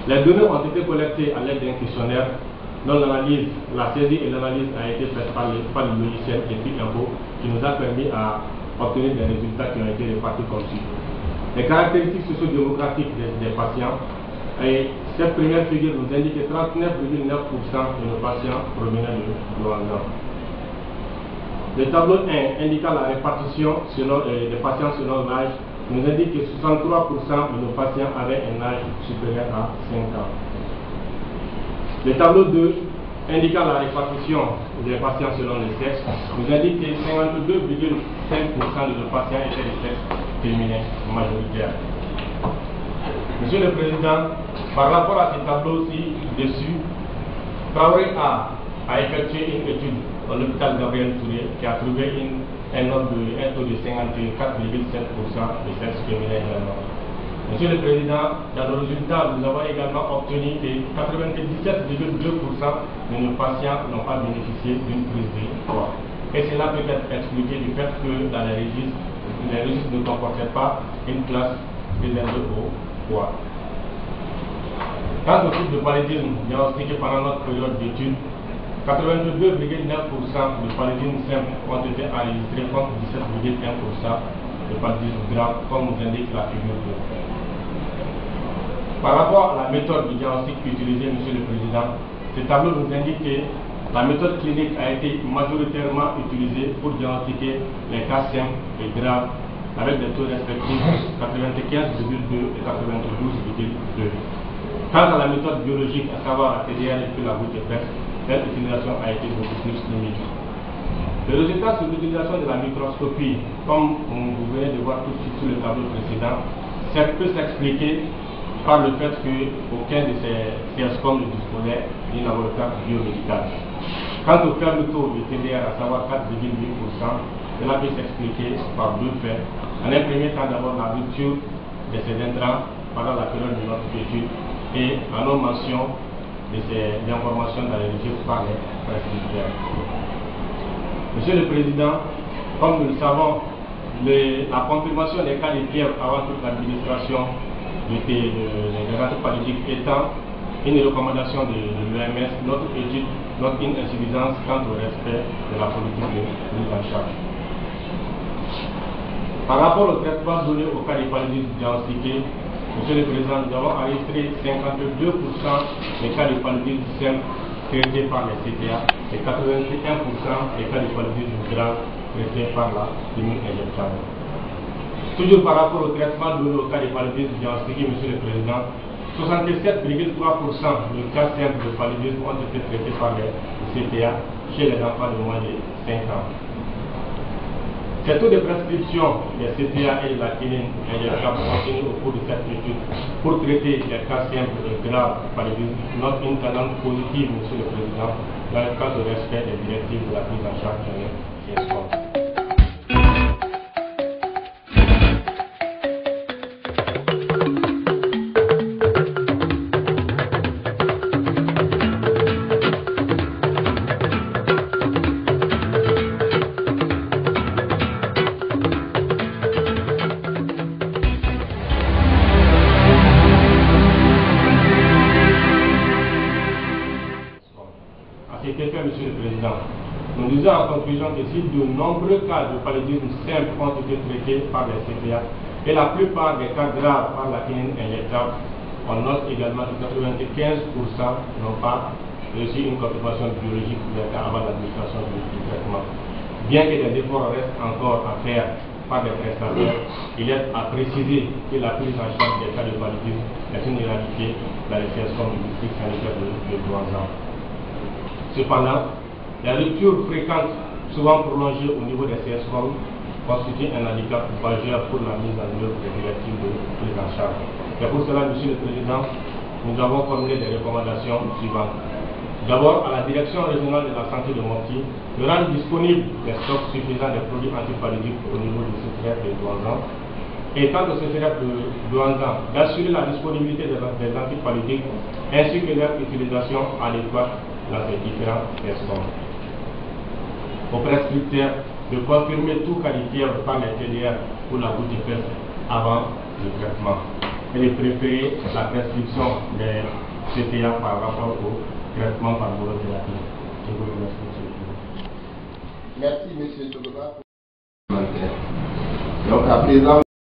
Les données ont été collectées à l'aide d'un questionnaire dont l'analyse, la saisie et l'analyse a été faite par le logiciel EPIC-Info qui nous a permis à obtenir des résultats qui ont été répartis comme suit. Les caractéristiques socio-démographiques des patients, et cette première figure nous indique que 39,9% de nos patients provenaient de Luanda. Le tableau 1 indiquant la répartition des patients selon l'âge nous indique que 63% de nos patients avaient un âge supérieur à 5 ans. Le tableau 2 indiquant la répartition des patients selon le sexe nous indique que 52,5% de nos patients étaient de sexe féminin majoritaire. Monsieur le Président, par rapport à ces tableaux ci-dessus, Traoré a effectué une étude dans l'hôpital Gabriel Touré qui a trouvé un taux de 54,7% de sexe féminin également. Monsieur le Président, dans le résultat, nous avons également obtenu que 97,2% de nos patients n'ont pas bénéficié d'une prise de poids. Et cela peut être expliqué du fait que dans les registres ne comportaient pas une classe réservée au poids. Quant au type de paludisme diagnostiqué pendant notre période d'étude, 82,9% de paludisme simple ont été enregistrés contre 17,1% de paludisme grave, comme nous indique la figure 2. Par rapport à la méthode de diagnostic utilisée, Monsieur le Président, ce tableau nous indique que la méthode clinique a été majoritairement utilisée pour diagnostiquer les cas simples et graves avec des taux respectifs 95,2 et 92,2. Quant à la méthode biologique, à savoir la TDR et puis la goutte épaisse, cette utilisation a été beaucoup plus limitée. Le résultat sur l'utilisation de la microscopie, comme vous venez de voir tout de suite sur le tableau précédent, peut s'expliquer par le fait qu'aucun de ces CSCOM ne disposait d'un laboratoire biomédical. Quant au faible taux de TDR, à savoir 4,8%, cela peut s'expliquer par deux faits. En un premier temps, d'abord la rupture de ces intrants pendant la période de notre étude et en non-mention de ces informations dans les registres par les prescripteurs. Monsieur le Président, comme nous le savons, la confirmation des cas de fièvre avant toute l'administration des antipaludiques étant une recommandation de l'OMS, notre étude note une insuffisance quant au respect de la politique de prise en charge. Par rapport au traitement donné au cas de paludisme diagnostiqué, Monsieur le Président, nous avons enregistré 52% des cas de paludisme simple traités par les CTA et 81% des cas de paludisme grave traités par la chimie injectable. Toujours par rapport au traitement donné au cas de paludisme diagnostiqué, Monsieur le Président, 67,3% de cas simples de paludisme ont été traités par les CTA chez les enfants de moins de 5 ans. Ces taux de prescription des CTA et de la quinine injectable continue au cours de cette étude pour traiter les cas simples et graves paludisme note une tendance positive, Monsieur le Président, dans le cas de respect des directives de la prise en charge des CSCOM. Monsieur le Président, nous disons en conclusion que si de nombreux cas de paludisme simple ont été traités par les CPA et la plupart des cas graves par la quinine injectable, on note également que 95% n'ont pas reçu une confirmation biologique avant l'administration du traitement. Bien que des efforts restent encore à faire par les prestataires, il est à préciser que la prise en charge des cas de paludisme est une réalité dans les CSCOM du district sanitaire de Douarzan. Cependant, la rupture fréquente, souvent prolongée au niveau des CSCOM, constitue un handicap majeur pour la mise en œuvre des directives de prise en charge. C'est pour cela, Monsieur le Président, nous avons formulé des recommandations suivantes. D'abord, à la Direction régionale de la santé de Mopti, de rendre disponible des stocks suffisants des produits antipaludiques au niveau du CCRF de Douarzan. Et quant au CCRF de Douarzan, d'assurer la disponibilité des antipaludiques ainsi que leur utilisation adéquate dans ces différents CSCOM. Aux prescripteurs de confirmer tout cas de fièvre par les TDR ou la goutte épaisse avant le traitement. et de préférer la prescription des CTA par rapport au traitement par bolothérapie. Je vous remercie, monsieur le président. Merci, monsieur Togoba. Donc, à présent,